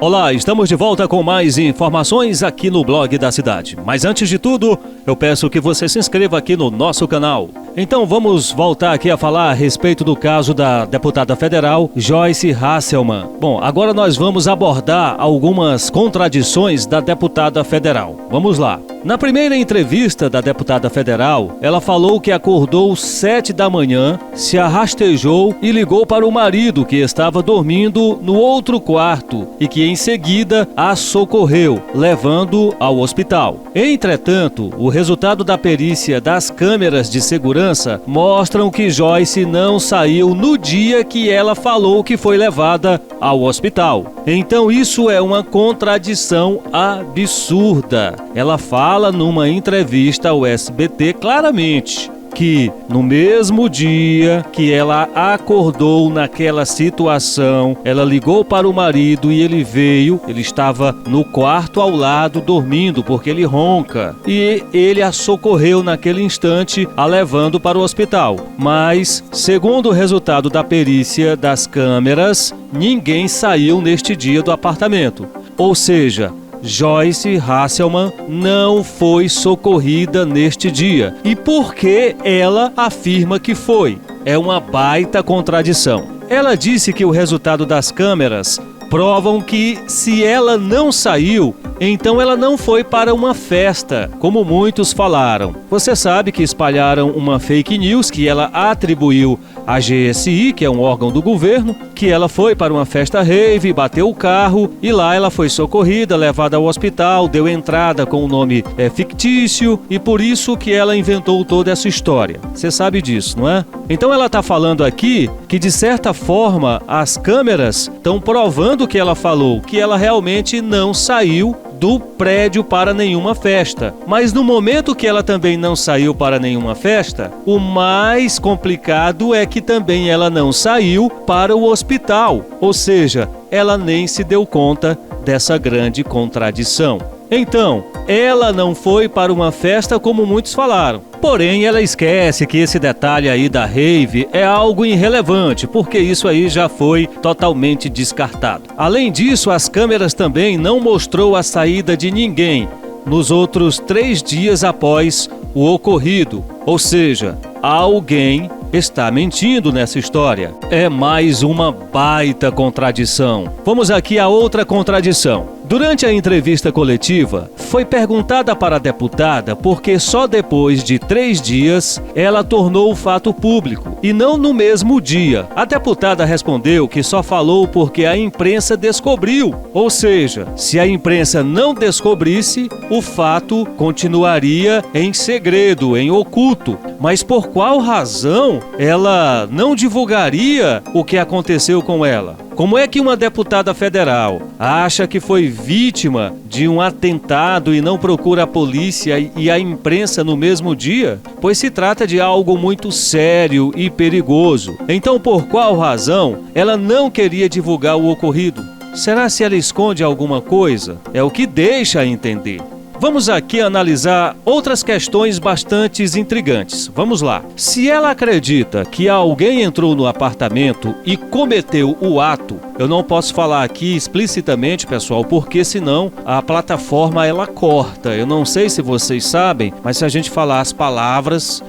Olá, estamos de volta com mais informações aqui no Blog da Cidade. Mas antes de tudo, eu peço que você se inscreva aqui no nosso canal. Então vamos voltar aqui a falar a respeito do caso da deputada federal Joyce Hasselmann. Bom, agora nós vamos abordar algumas contradições da deputada federal. Vamos lá. Na primeira entrevista da deputada federal, ela falou que acordou 7 da manhã, se arrastejou e ligou para o marido que estava dormindo no outro quarto e que em seguida a socorreu, levando ao hospital. Entretanto, o resultado da perícia das câmeras de segurança mostram que Joyce não saiu no dia que ela falou que foi levada ao hospital. Então isso é uma contradição absurda. Ela fala numa entrevista ao SBT claramente que no mesmo dia que ela acordou naquela situação, ela ligou para o marido e ele veio, ele estava no quarto ao lado dormindo porque ele ronca e ele a socorreu naquele instante, a levando para o hospital. Mas, segundo o resultado da perícia das câmeras, ninguém saiu neste dia do apartamento. Ou seja, Joyce Hasselmann não foi socorrida neste dia. E por que ela afirma que foi? É uma baita contradição. Ela disse que o resultado das câmeras provam que se ela não saiu, então ela não foi para uma festa, como muitos falaram. Você sabe que espalharam uma fake news que ela atribuiu à GSI, que é um órgão do governo, que ela foi para uma festa rave, bateu o carro e lá ela foi socorrida, levada ao hospital, deu entrada com o nome fictício e por isso que ela inventou toda essa história. Você sabe disso, não é? Então ela está falando aqui que de certa forma as câmeras estão provando que ela falou, que ela realmente não saiu do prédio para nenhuma festa. Mas no momento que ela também não saiu para nenhuma festa, o mais complicado é que também ela não saiu para o hospital. Ou seja, ela nem se deu conta dessa grande contradição. Então, ela não foi para uma festa como muitos falaram. Porém, ela esquece que esse detalhe aí da rave é algo irrelevante, porque isso aí já foi totalmente descartado. Além disso, as câmeras também não mostrou a saída de ninguém nos outros 3 dias após o ocorrido. Ou seja, alguém está mentindo nessa história. É mais uma baita contradição. Vamos aqui a outra contradição. Durante a entrevista coletiva, foi perguntada para a deputada por que só depois de 3 dias ela tornou o fato público e não no mesmo dia. A deputada respondeu que só falou porque a imprensa descobriu. Ou seja, se a imprensa não descobrisse, o fato continuaria em segredo, em oculto. Mas por qual razão ela não divulgaria o que aconteceu com ela? Como é que uma deputada federal acha que foi vítima de um atentado e não procura a polícia e a imprensa no mesmo dia? Pois se trata de algo muito sério e perigoso. Então, por qual razão ela não queria divulgar o ocorrido? Será se ela esconde alguma coisa? É o que deixa a entender. Vamos aqui analisar outras questões bastante intrigantes. Vamos lá. Se ela acredita que alguém entrou no apartamento e cometeu o ato, eu não posso falar aqui explicitamente, pessoal, porque senão a plataforma ela corta. Eu não sei se vocês sabem, mas se a gente falar as palavras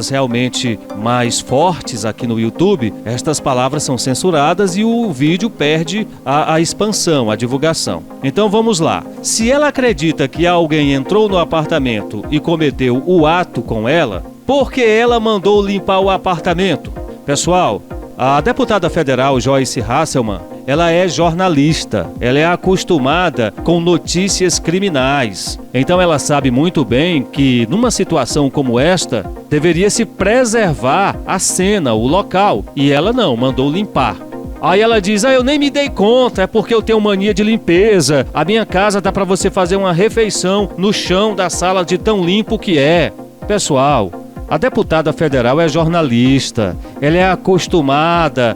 realmente mais fortes aqui no YouTube, estas palavras são censuradas e o vídeo perde a expansão, a divulgação. Então vamos lá. Se ela acredita que alguém entrou no apartamento e cometeu o ato com ela, por que ela mandou limpar o apartamento? Pessoal, a deputada federal Joyce Hasselmann, ela é jornalista, ela é acostumada com notícias criminais. Então ela sabe muito bem que numa situação como esta, deveria se preservar a cena, o local, e ela não, mandou limpar. Aí ela diz, eu nem me dei conta, é porque eu tenho mania de limpeza. A minha casa dá para você fazer uma refeição no chão da sala de tão limpo que é. Pessoal, a deputada federal é jornalista, ela é acostumada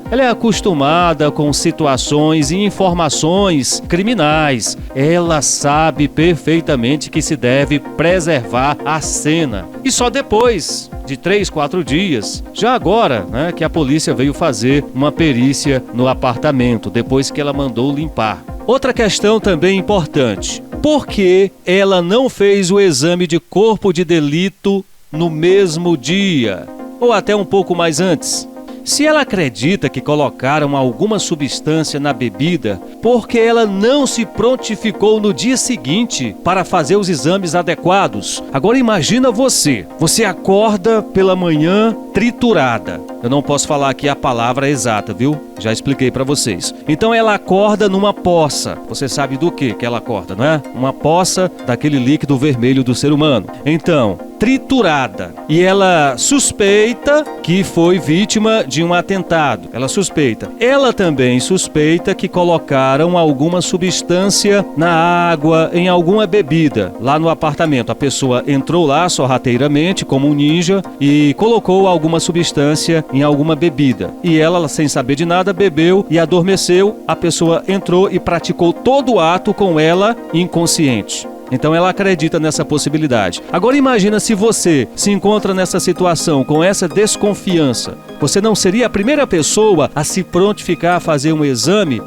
com situações e informações criminais. Ela sabe perfeitamente que se deve preservar a cena. E só depois de 3, 4 dias, já agora, que a polícia veio fazer uma perícia no apartamento, depois que ela mandou limpar. Outra questão também importante: por que ela não fez o exame de corpo de delito no mesmo dia? Ou até um pouco mais antes? Se ela acredita que colocaram alguma substância na bebida, por que ela não se prontificou no dia seguinte para fazer os exames adequados? Agora imagina você acorda pela manhã triturada. Eu não posso falar aqui a palavra exata, viu? Já expliquei para vocês. Então ela acorda numa poça. Você sabe do que ela acorda, não é? Uma poça daquele líquido vermelho do ser humano. Então, triturada. E ela suspeita que foi vítima de um atentado. Ela suspeita. Ela também suspeita que colocaram alguma substância na água, em alguma bebida, lá no apartamento. A pessoa entrou lá sorrateiramente, como um ninja, e colocou alguma substância em alguma bebida. E ela, sem saber de nada, bebeu e adormeceu. A pessoa entrou e praticou todo o ato com ela inconsciente. Então ela acredita nessa possibilidade. Agora imagina se você se encontra nessa situação, com essa desconfiança. Você não seria a primeira pessoa a se prontificar a fazer um exame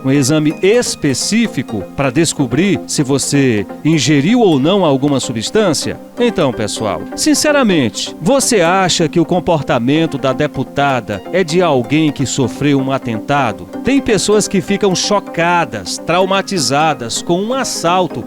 específico para descobrir se você ingeriu ou não alguma substância? Então, pessoal, sinceramente, você acha que o comportamento da deputada é de alguém que sofreu um atentado? Tem pessoas que ficam chocadas, traumatizadas com um assalto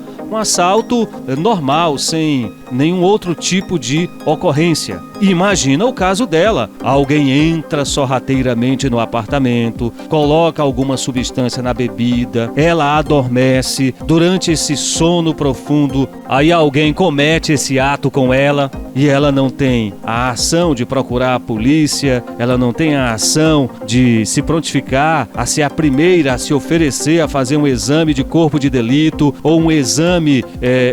normal, sem nenhum outro tipo de ocorrência. Imagina o caso dela. Alguém entra sorrateiramente no apartamento, coloca alguma substância na bebida, ela adormece. Durante esse sono profundo, aí alguém comete esse ato com ela e ela não tem a ação de procurar a polícia, ela não tem a ação de se prontificar a ser a primeira a se oferecer a fazer um exame de corpo de delito ou um exame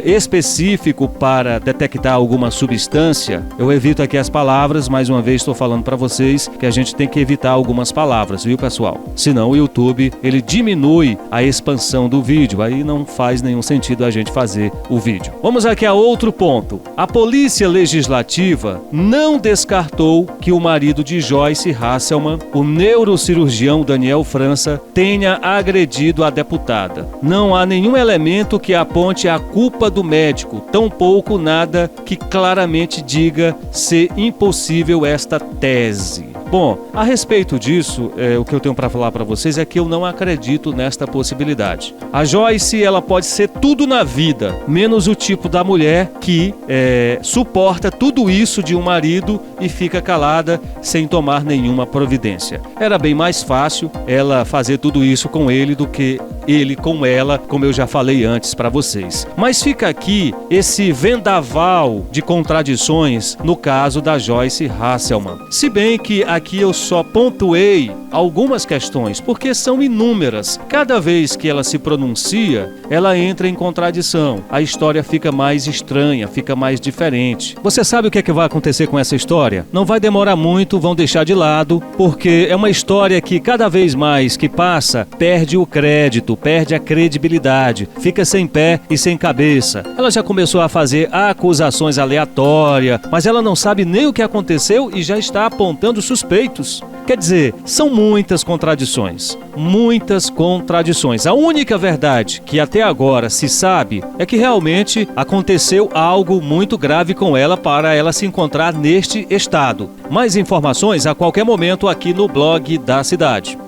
específico para detectar alguma substância. Eu evito aqui as palavras, mais uma vez estou falando para vocês que a gente tem que evitar algumas palavras, viu, pessoal? Senão o YouTube, ele diminui a expansão do vídeo, aí não faz nenhum sentido a gente fazer o vídeo. Vamos aqui a outro ponto. A Polícia Legislativa não descartou que o marido de Joyce Hasselmann, o neurocirurgião Daniel França, tenha agredido a deputada. Não há nenhum elemento que aponte a culpa do médico, tampouco nada que claramente diga ser impossível esta tese. Bom, a respeito disso, o que eu tenho para falar para vocês é que eu não acredito nesta possibilidade. A Joyce, ela pode ser tudo na vida, menos o tipo da mulher que suporta tudo isso de um marido e fica calada sem tomar nenhuma providência. Era bem mais fácil ela fazer tudo isso com ele do que ele com ela, como eu já falei antes para vocês. Mas fica aqui esse vendaval de contradições no caso da Joyce Hasselmann. Se bem que aqui eu só pontuei algumas questões, porque são inúmeras. Cada vez que ela se pronuncia, ela entra em contradição. A história fica mais estranha, fica mais diferente. Você sabe o que é que vai acontecer com essa história? Não vai demorar muito, vão deixar de lado, porque é uma história que cada vez mais que passa, perde o crédito, perde a credibilidade, fica sem pé e sem cabeça. Ela já começou a fazer acusações aleatórias, mas ela não sabe nem o que aconteceu e já está apontando suspeitos. Quer dizer, são muitas contradições. Muitas contradições. A única verdade que até agora se sabe é que realmente aconteceu algo muito grave com ela para ela se encontrar neste estado. Mais informações a qualquer momento aqui no blog da cidade.